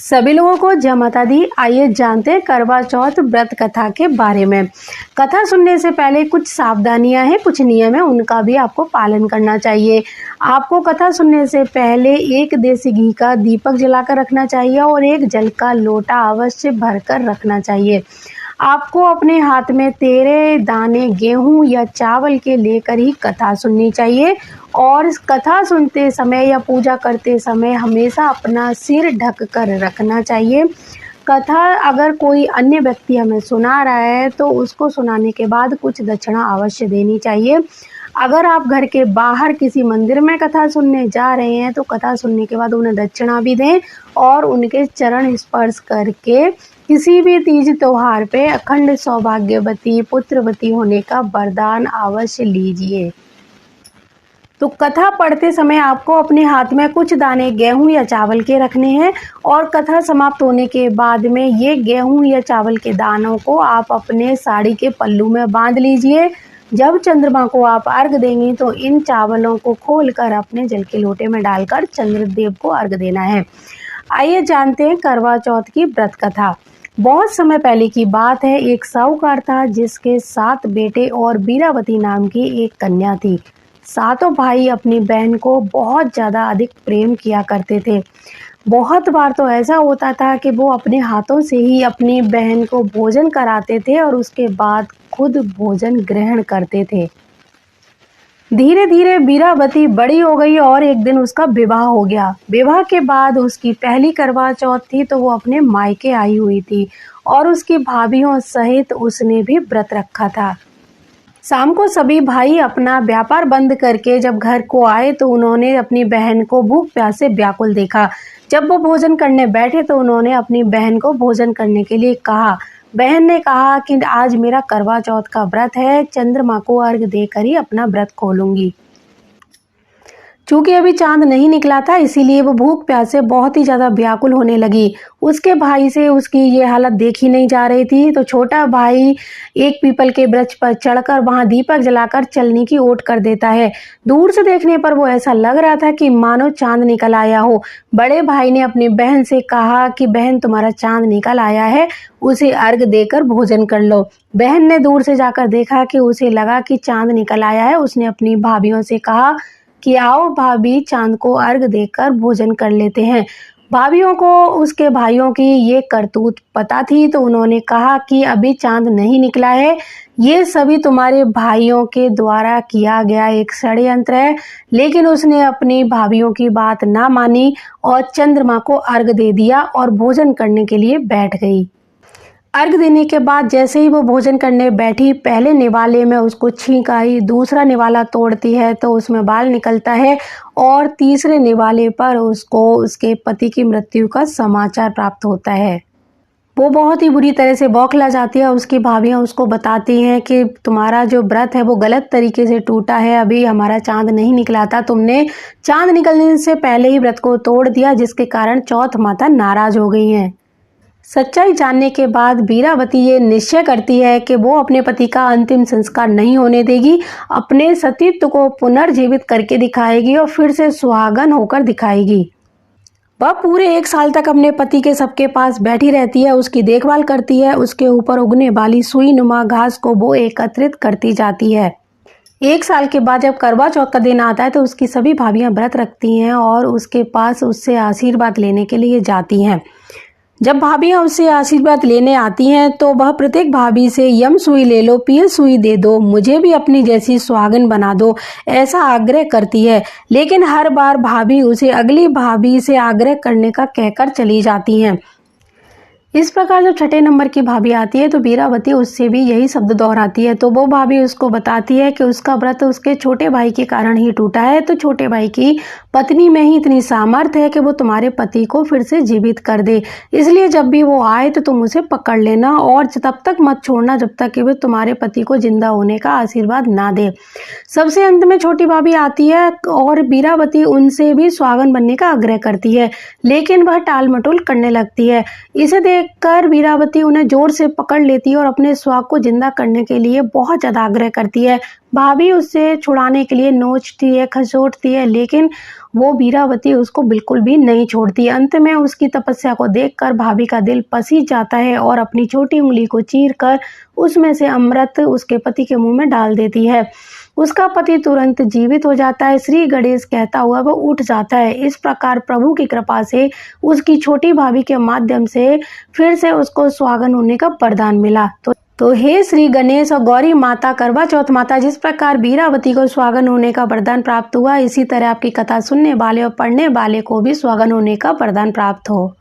सभी लोगों को जय माता दी। आइए जानते हैं करवा चौथ व्रत कथा के बारे में। कथा सुनने से पहले कुछ सावधानियां हैं, कुछ नियम है, उनका भी आपको पालन करना चाहिए। आपको कथा सुनने से पहले एक देसी घी का दीपक जलाकर रखना चाहिए और एक जल का लोटा अवश्य भरकर रखना चाहिए। आपको अपने हाथ में 13 दाने गेहूं या चावल के लेकर ही कथा सुननी चाहिए और कथा सुनते समय या पूजा करते समय हमेशा अपना सिर ढक कर रखना चाहिए। कथा अगर कोई अन्य व्यक्ति हमें सुना रहा है तो उसको सुनाने के बाद कुछ दक्षिणा अवश्य देनी चाहिए। अगर आप घर के बाहर किसी मंदिर में कथा सुनने जा रहे हैं तो कथा सुनने के बाद उन्हें दक्षिणा भी दें और उनके चरण स्पर्श करके किसी भी तीज त्योहार पे अखंड सौभाग्यवती पुत्रवती होने का वरदान अवश्य लीजिए। तो कथा पढ़ते समय आपको अपने हाथ में कुछ दाने गेहूं या चावल के रखने हैं और कथा समाप्त होने के बाद में ये गेहूं या चावल के दानों को आप अपने साड़ी के पल्लू में बांध लीजिए। जब चंद्रमा को आप अर्घ देंगे तो इन चावलों को खोलकर अपने जल के लोटे में डालकर चंद्रदेव को अर्घ देना है। आइए जानते हैं करवा चौथ की व्रत कथा। बहुत समय पहले की बात है, एक साहूकार था जिसके 7 बेटे और बीरावती नाम की एक कन्या थी। सातों भाई अपनी बहन को बहुत ज़्यादा अधिक प्रेम किया करते थे। बहुत बार तो ऐसा होता था कि वो अपने हाथों से ही अपनी बहन को भोजन कराते थे और उसके बाद खुद भोजन ग्रहण करते थे। धीरे धीरे बीरावती बड़ी हो गई और एक दिन उसका विवाह हो गया। विवाह के बाद उसकी पहली करवा चौथ थी तो वो अपने मायके आई हुई थी और उसकी भाभियों सहित उसने भी व्रत रखा था। शाम को सभी भाई अपना व्यापार बंद करके जब घर को आए तो उन्होंने अपनी बहन को भूख प्यास से व्याकुल देखा। जब वो भोजन करने बैठे तो उन्होंने अपनी बहन को भोजन करने के लिए कहा। बहन ने कहा कि आज मेरा करवा चौथ का व्रत है, चंद्रमा को अर्घ देकर ही अपना व्रत खोलूंगी। चूंकि अभी चांद नहीं निकला था इसीलिए वो भूख प्यास से बहुत ही ज्यादा व्याकुल होने लगी। उसके भाई से उसकी ये हालत देखी नहीं जा रही थी तो छोटा भाई एक पीपल के वृक्ष पर चढ़कर वहां दीपक जलाकर चलने की ओट कर देता है। दूर से देखने पर वो ऐसा लग रहा था कि मानो चांद निकल आया हो। बड़े भाई ने अपनी बहन से कहा कि बहन तुम्हारा चांद निकल आया है, उसे अर्घ देकर भोजन कर लो। बहन ने दूर से जाकर देखा कि उसे लगा कि चांद निकल आया है। उसने अपनी भाभियों से कहा कि आओ भाभी चांद को अर्घ देकर भोजन कर लेते हैं। भाभियों को उसके भाइयों की ये करतूत पता थी तो उन्होंने कहा कि अभी चांद नहीं निकला है, ये सभी तुम्हारे भाइयों के द्वारा किया गया एक षड्यंत्र है। लेकिन उसने अपनी भाभियों की बात ना मानी और चंद्रमा को अर्घ दे दिया और भोजन करने के लिए बैठ गई। अर्घ देने के बाद जैसे ही वो भोजन करने बैठी, पहले निवाले में उसको छींक आई, दूसरा निवाला तोड़ती है तो उसमें बाल निकलता है और तीसरे निवाले पर उसको उसके पति की मृत्यु का समाचार प्राप्त होता है। वो बहुत ही बुरी तरह से बौखला जाती है। उसकी भाभियां उसको बताती हैं कि तुम्हारा जो व्रत है वो गलत तरीके से टूटा है, अभी हमारा चांद नहीं निकला था, तुमने चांद निकलने से पहले ही व्रत को तोड़ दिया, जिसके कारण चौथ माता नाराज हो गई हैं। सच्चाई जानने के बाद बीरावती ये निश्चय करती है कि वो अपने पति का अंतिम संस्कार नहीं होने देगी, अपने सतीत्व को पुनर्जीवित करके दिखाएगी और फिर से सुहागन होकर दिखाएगी। वह पूरे 1 साल तक अपने पति के सबके पास बैठी रहती है, उसकी देखभाल करती है, उसके ऊपर उगने वाली सुई नुमा घास को वो एकत्रित करती जाती है। 1 साल के बाद जब करवा चौथ का दिन आता है तो उसकी सभी भाभियां व्रत रखती हैं और उसके पास उससे आशीर्वाद लेने के लिए जाती हैं। जब भाभियां उससे आशीर्वाद लेने आती हैं तो वह प्रत्येक भाभी से यम सुई ले लो, पील सुई दे दो, मुझे भी अपनी जैसी सुहागन बना दो, ऐसा आग्रह करती है। लेकिन हर बार भाभी उसे अगली भाभी से आग्रह करने का कहकर चली जाती हैं। इस प्रकार जब छठे नंबर की भाभी आती है तो बीरावती उससे भी यही शब्द दोहराती है तो वो भाभी उसको बताती है कि उसका व्रत उसके छोटे भाई के कारण ही टूटा है, तो छोटे भाई की पत्नी में ही इतनी सामर्थ्य है कि वो तुम्हारे पति को फिर से जीवित कर दे, इसलिए जब भी वो आए तो तुम उसे पकड़ लेना और तब तक मत छोड़ना जब तक कि वो तुम्हारे पति को जिंदा होने का आशीर्वाद ना दे। सबसे अंत में छोटी भाभी आती है और बीरावती उनसे भी सुहागन बनने का आग्रह करती है, लेकिन वह टाल मटोल करने लगती है। इसे देखकर बीरावती उन्हें जोर से पकड़ लेती है और अपने सुहाग को जिंदा करने के लिए बहुत ज्यादा आग्रह करती है। भाभी उससे छुड़ाने के लिए नोचती है, खसोटती है, लेकिन वो वीरावती उसको बिल्कुल भी नहीं छोड़ती। अंत में उसकी तपस्या को देखकर भाभी का दिल पसीज जाता है और अपनी छोटी उंगली को चीरकर उसमें से अमृत उसके पति के मुंह में डाल देती है। उसका पति तुरंत जीवित हो जाता है। श्री गणेश कहता हुआ वो उठ जाता है। इस प्रकार प्रभु की कृपा से उसकी छोटी भाभी के माध्यम से फिर से उसको सुहागन होने का वरदान मिला। तो हे श्री गणेश और गौरी माता, करवा चौथ माता, जिस प्रकार वीरावती को सुहागन होने का वरदान प्राप्त हुआ, इसी तरह आपकी कथा सुनने वाले और पढ़ने वाले को भी सुहागन होने का वरदान प्राप्त हो।